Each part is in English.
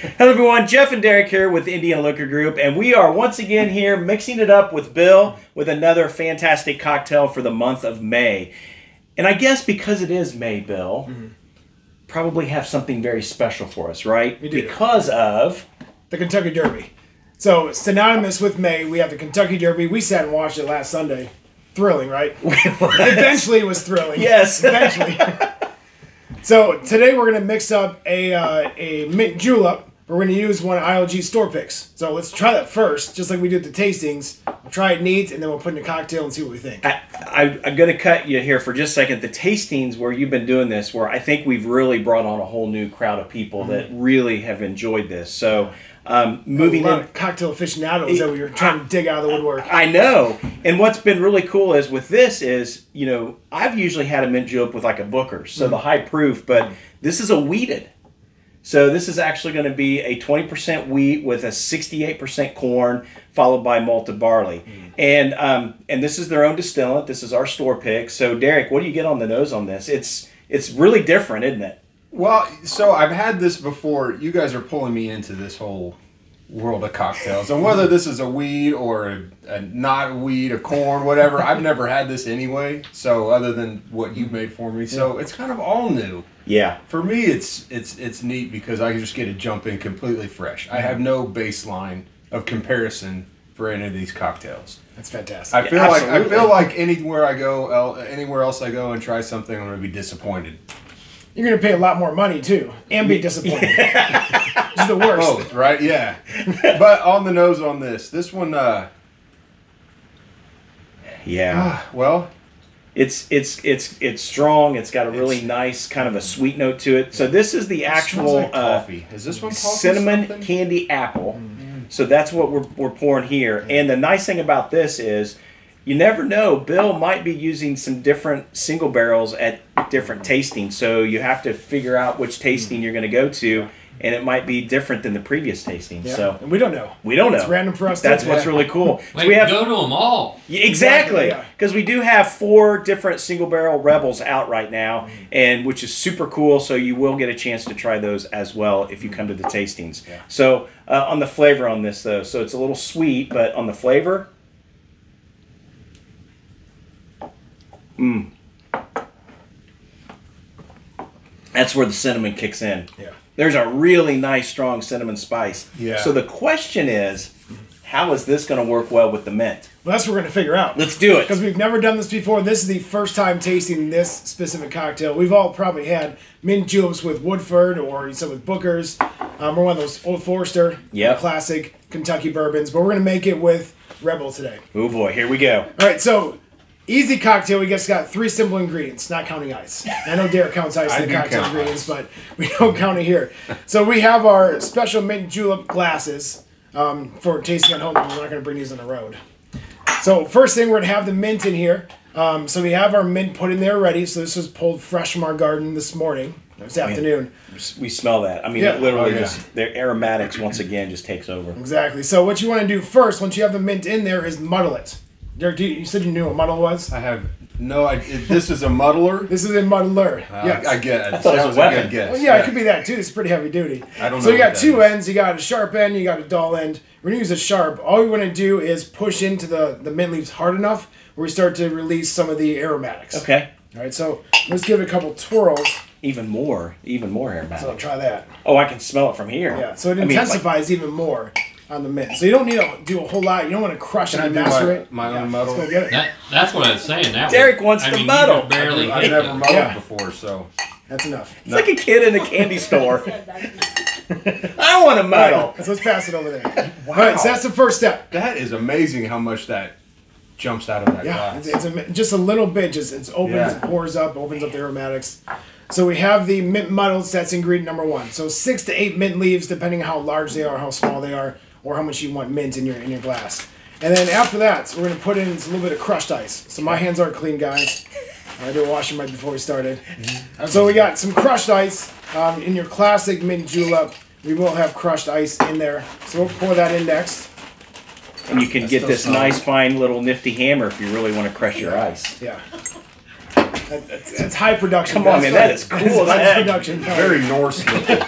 Hello everyone, Jeff and Derek here with Indian Liquor Group, and we are once again here mixing it up with Bill with another fantastic cocktail for the month of May. And I guess because it is May, Bill, probably have something very special for us, right? We do. Because of... the Kentucky Derby. So, synonymous with May, we have the Kentucky Derby. We sat and watched it last Sunday. Thrilling, right? Eventually it was thrilling. Yes. Eventually. So, today we're going to mix up a mint julep. We're going to use one of ILG's store picks. So let's try that first, just like we did the tastings. We'll try it neat, and then we'll put in a cocktail and see what we think. I'm going to cut you here for just a second. The tastings where you've been doing this, where I think we've really brought on a whole new crowd of people that really have enjoyed this. So moving a lot in, of cocktail aficionados that we were trying to dig out of the woodwork. I know. And what's been really cool is with this is, you know, I've usually had a mint julep with like a Booker's, so the high proof, but this is a wheated. So this is actually going to be a 20% wheat with a 68% corn, followed by malted barley. And this is their own distillant. This is our store pick. So Derek, what do you get on the nose on this? It's really different, isn't it? Well, so I've had this before. You guys are pulling me into this whole world of cocktails. And whether this is a weed or a not weed, a corn, whatever, I've never had this anyway. So other than what you've made for me. So it's kind of all new. Yeah. For me, it's neat because I just get to jump in completely fresh. I have no baseline of comparison for any of these cocktails. That's fantastic. I feel like anywhere else I go and try something, I'm going to be disappointed. You're going to pay a lot more money, too, and be disappointed. It's the worst. Both, right? Yeah. But on the nose on this one, well... It's strong. It's got a really nice kind of a sweet note to it. So this is the actual like coffee. Is this one coffee cinnamon candy apple. So that's what we're pouring here. And the nice thing about this is you never know. Bill might be using some different single barrels at different tastings. So you have to figure out which tasting you're going to go to. And it might be different than the previous tasting. Yeah. So and we don't know. We don't know. It's random for us. That's what's really cool. So we have go to them all. Exactly. Because we do have 4 different single barrel Rebels out right now, and which is super cool. So you will get a chance to try those as well if you come to the tastings. Yeah. So on the flavor on this though, so it's a little sweet, but on the flavor, that's where the cinnamon kicks in. Yeah. There's a really nice, strong cinnamon spice. Yeah. So the question is, how is this going to work well with the mint? Well, that's what we're going to figure out. Let's do it. Because we've never done this before. This is the first time tasting this specific cocktail. We've all probably had mint juleps with Woodford or some with Booker's. Or one of those Old Forester, classic Kentucky bourbons. But we're going to make it with Rebel today. Oh boy, here we go. All right, so... easy cocktail. We just got 3 simple ingredients, not counting ice. I know Derek counts ice in the cocktail ingredients, but we don't count it here. So we have our special mint julep glasses for tasting at home. We're not going to bring these on the road. So first thing, we're going to have the mint in here. So we have our mint put in there already. So this was pulled fresh from our garden this morning, this afternoon. We smell that. I mean, it literally just, their aromatics once again just takes over. Exactly. So what you want to do first, once you have the mint in there, is muddle it. Derek, you said you knew what muddle was? I have no idea. This is a muddler? This is a muddler. Yes. I get it. I thought it was a weapon. Well, yeah, it could be that too. It's pretty heavy duty. I don't know. So you got 2 ends. You got a sharp end. You got a dull end. We're going to use a sharp. All we want to do is push into the mint leaves hard enough where we start to release some of the aromatics. Okay. All right, so let's give it a couple twirls. Even more aromatic. So try that. Oh, I can smell it from here. Yeah, so it intensifies even more on the mint. So you don't need to do a whole lot. You don't want to crush it and macerate. My own muddle? Let's go get it. That's what I was saying. Derek wants the muddle. I've never muddled before, so... that's enough. It's like a kid in a candy store. I want a muddle. Right, so let's pass it over there. Wow. All right, so that's the first step. That is amazing how much that jumps out of that glass. It's just a little bit. Just it opens, it pours up, opens up the aromatics. So we have the mint muddles. That's ingredient number 1. So 6 to 8 mint leaves, depending on how large they are, how small they are, or how much you want mint in your glass. And then after that, we're going to put in a little bit of crushed ice. So my hands aren't clean, guys. I did wash them right before we started. So we got some crushed ice. In your classic mint julep, we will have crushed ice in there. So we'll pour that in next. And you can get this nice, fine little nifty hammer if you really want to crush your ice. Yeah. That's high production. Come on, man, that is cool. That's production. Very Norse looking.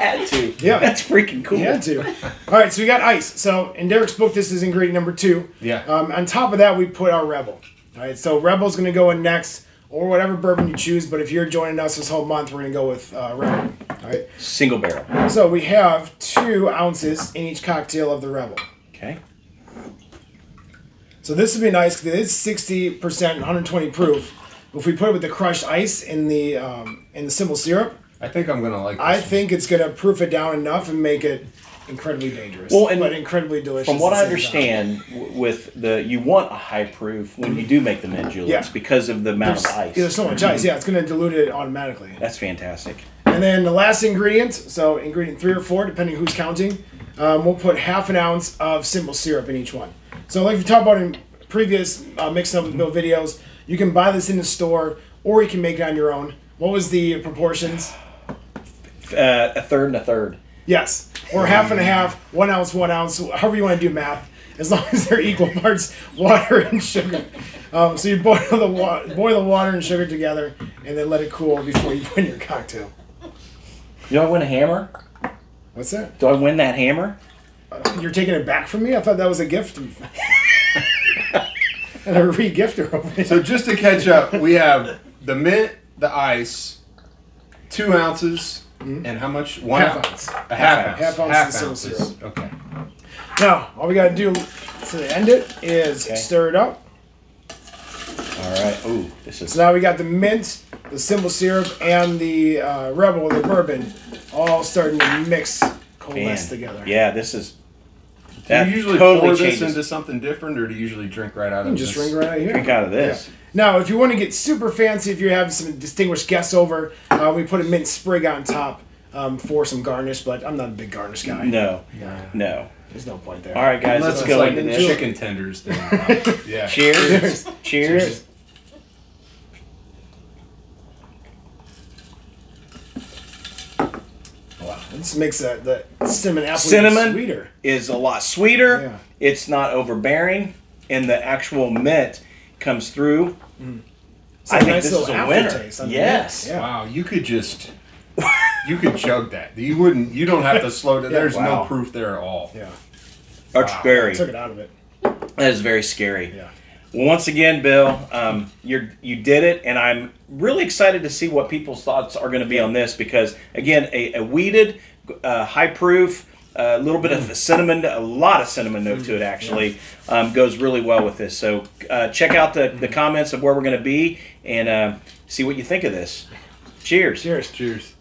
had to. Yeah. That's freaking cool. You had to. All right, so we got ice. So in Derek's book, this is ingredient number 2. Yeah. On top of that, we put our Rebel. All right, so Rebel's going to go in next, or whatever bourbon you choose. But if you're joining us this whole month, we're going to go with Rebel. All right. Single barrel. So we have 2 ounces in each cocktail of the Rebel. Okay. So this would be nice because it's 60%, 120 proof. If we put it with the crushed ice in the simple syrup, I think I'm gonna like this. I think it's going to proof it down enough and make it incredibly dangerous. Well, and but incredibly delicious. From what at I the same time. understand, with you want a high proof when you do make the mint juleps Yeah. because of the amount of ice. There's so much ice. Yeah, it's going to dilute it automatically. That's fantastic. And then the last ingredient, so ingredient 3 or 4, depending who's counting, we'll put half an ounce of simple syrup in each one. So like we talked about in previous Mix Up with Bill videos, you can buy this in the store or you can make it on your own. What was the proportions? A third and a third. Yes. Or half and a half, 1 ounce, 1 ounce, however you want to do math, as long as they're equal parts water and sugar. So you boil the water and sugar together and then let it cool before you put in your cocktail. Do I win a hammer? What's that? Do I win that hammer? You're taking it back from me? I thought that was a gift. And a re-gifter over here. So just to catch up, we have the mint, the ice, 2 ounces, and how much? Half ounce. A half ounce. Half ounce of simple ounces. syrup. Okay. Now, all we got to do to end it is stir it up. All right. Ooh, this is. So now we got the mint, the simple syrup, and the Rebel, the bourbon, all starting to mix, coalesce together. Yeah, this is. Do That you usually totally pour changes. this into something different, or do you usually drink right out of Just this? drink right out here. Drink out of this. Yeah. Now, if you want to get super fancy, if you're having some distinguished guests over, we put a mint sprig on top for some garnish, but I'm not a big garnish guy. No. Nah, No. there's no point there. All right, guys, Unless let's it's go like into this. chicken tenders, then yeah. Cheers. Cheers. Wow, this makes the cinnamon apple Cinnamon sweeter. is a lot sweeter. Yeah. It's not overbearing, and the actual mint comes through. It's I a think nice this little is a winner. aftertaste on the Yes. mint. Yeah. Wow, you could just you could chug that. You wouldn't. You don't have to slow down. There's Wow. no proof there at all. Yeah. That's Wow. scary. Took it out of it. That is very scary. Yeah. Well, once again, Bill, you did it, and I'm really excited to see what people's thoughts are going to be on this because, again, a weeded, high proof, a little bit of cinnamon, a lot of cinnamon note to it actually, goes really well with this. So check out the comments of where we're going to be and see what you think of this. Cheers. Cheers. Cheers.